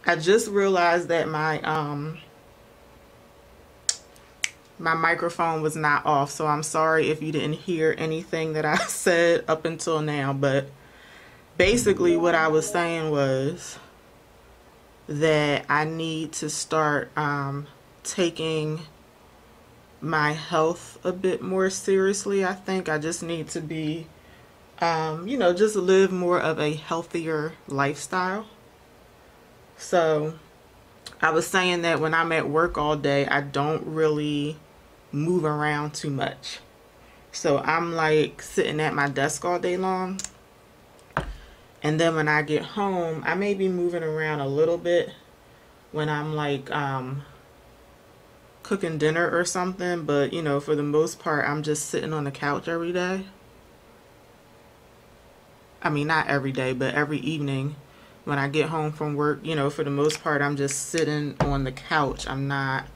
I just realized that my microphone was not off, so I'm sorry if you didn't hear anything that I said up until now, but basically what I was saying was that I need to start taking my health a bit more seriously. I think I just need to be, just live more of a healthier lifestyle. So I was saying that when I'm at work all day, I don't really move around too much. So I'm like sitting at my desk all day long. And then when I get home, I may be moving around a little bit when I'm like cooking dinner or something. But, for the most part, I'm just sitting on the couch every day. I mean, not every day, but every evening when I get home from work, for the most part, I'm just sitting on the couch. I'm not,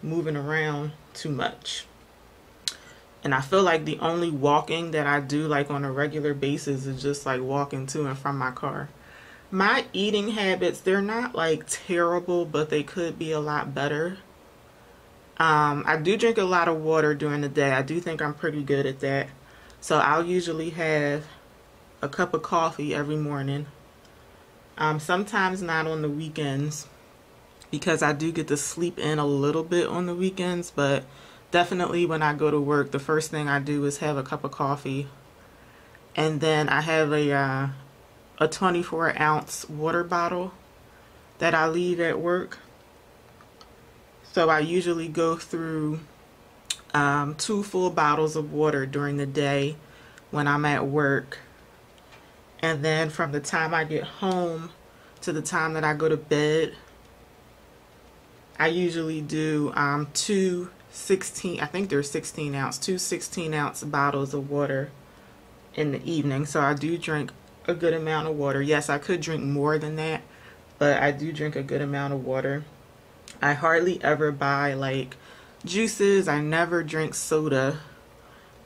moving around too much. And I feel like the only walking that I do like on a regular basis is just like walking to and from my car. My eating habits, they're not like terrible, but they could be a lot better. I do drink a lot of water during the day. I do think I'm pretty good at that. So I'll usually have a cup of coffee every morning. Sometimes not on the weekends because I do get to sleep in a little bit on the weekends, but definitely when I go to work, the first thing I do is have a cup of coffee. And then I have a 24-ounce water bottle that I leave at work. So I usually go through 2 full bottles of water during the day when I'm at work. And then from the time I get home to the time that I go to bed, I usually do 2 16-ounce bottles of water in the evening. So I do drink a good amount of water. Yes, I could drink more than that, but I do drink a good amount of water. I hardly ever buy like juices. I never drink soda,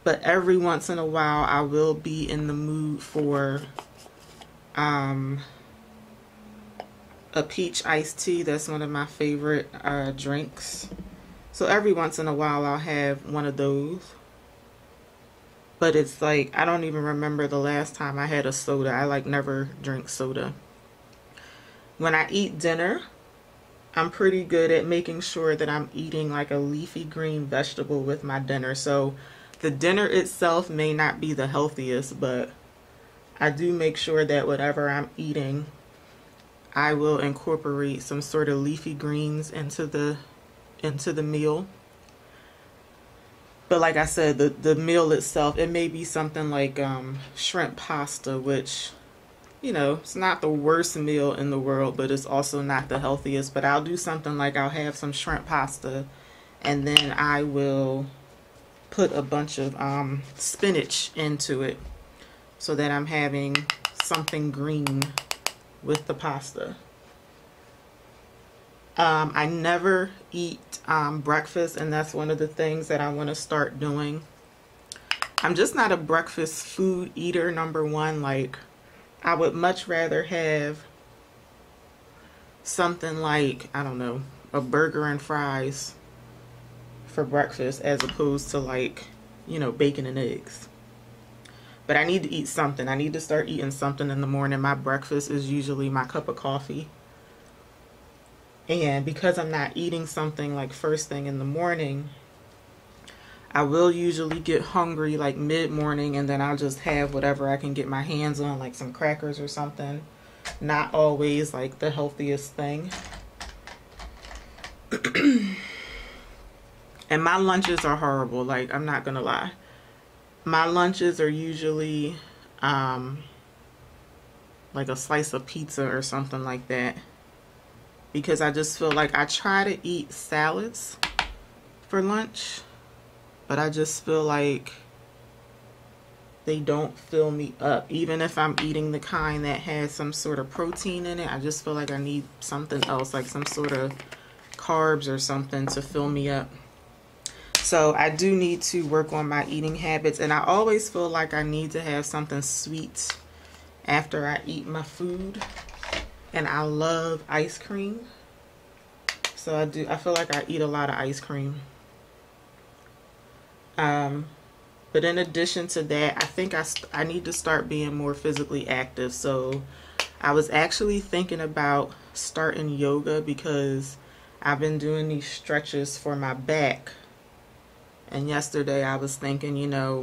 but every once in a while I will be in the mood for a peach iced tea. That's one of my favorite drinks. So every once in a while I'll have one of those. But it's like, I don't even remember the last time I had a soda. I like never drink soda. When I eat dinner, I'm pretty good at making sure that I'm eating like a leafy green vegetable with my dinner. So the dinner itself may not be the healthiest, but I do make sure that whatever I'm eating, I will incorporate some sort of leafy greens into the meal. But like I said, the meal itself, it may be something like shrimp pasta, which, it's not the worst meal in the world, but it's also not the healthiest. But I'll do something like I'll have some shrimp pasta, and then I will put a bunch of spinach into it so that I'm having something green with the pasta. I never eat breakfast, and that's one of the things that I want to start doing. I'm just not a breakfast food eater, number one. Like, I would much rather have something like, I don't know, a burger and fries for breakfast as opposed to like, bacon and eggs. But I need to eat something. I need to start eating something in the morning. My breakfast is usually my cup of coffee. And because I'm not eating something like first thing in the morning, I will usually get hungry like mid-morning, and then I'll just have whatever I can get my hands on, like some crackers or something. Not always like the healthiest thing. And my lunches are horrible. Like, I'm not gonna lie. My lunches are usually like a slice of pizza or something like that. Because I just feel like I try to eat salads for lunch, but I just feel like they don't fill me up. Even if I'm eating the kind that has some sort of protein in it, I just feel like I need something else, like some sort of carbs or something to fill me up. So I do need to work on my eating habits, and I always feel like I need to have something sweet after I eat my food. and I love ice cream. So I feel like I eat a lot of ice cream. But in addition to that, I think I need to start being more physically active. So I was actually thinking about starting yoga because I've been doing these stretches for my back. And yesterday I was thinking,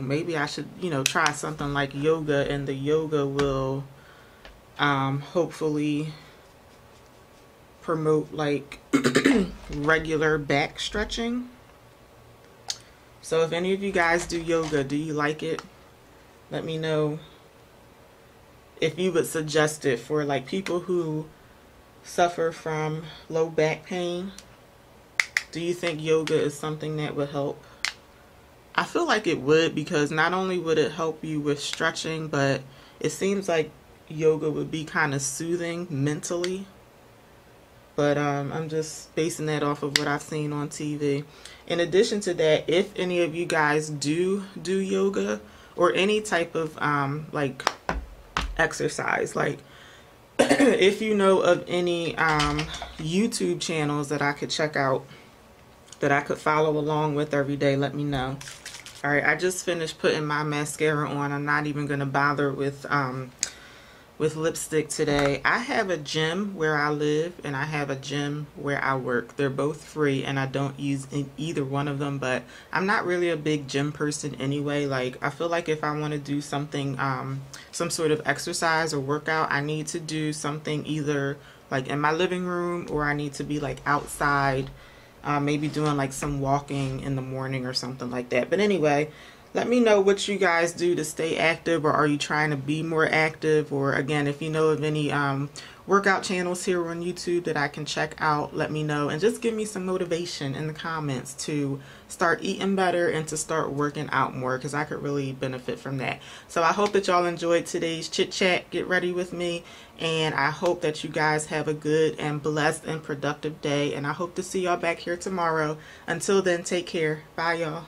maybe I should, try something like yoga, and the yoga will hopefully promote like regular back stretching. So if any of you guys do yoga, do you like it? Let me know if you would suggest it for like people who suffer from low back pain. Do you think yoga is something that would help? I feel like it would, because not only would it help you with stretching, but it seems like yoga would be kind of soothing mentally. But I'm just basing that off of what I've seen on TV. In addition to that, if any of you guys do yoga or any type of like exercise, like if you know of any YouTube channels that I could check out, that I could follow along with every day, let me know. All right, I just finished putting my mascara on. I'm not even gonna bother with lipstick today. I have a gym where I live and I have a gym where I work. They're both free and I don't use either one of them, but I'm not really a big gym person anyway. Like, I feel like if I want to do something, some sort of exercise or workout, I need to do something either like in my living room, or I need to be like outside, maybe doing like some walking in the morning or something like that. But anyway, let me know what you guys do to stay active, or are you trying to be more active? Or again, if you know of any workout channels here on YouTube that I can check out, let me know. And just give me some motivation in the comments to start eating better and to start working out more, because I could really benefit from that. So I hope that y'all enjoyed today's chit chat. Get ready with me. And I hope that you guys have a good and blessed and productive day. And I hope to see y'all back here tomorrow. Until then, take care. Bye, y'all.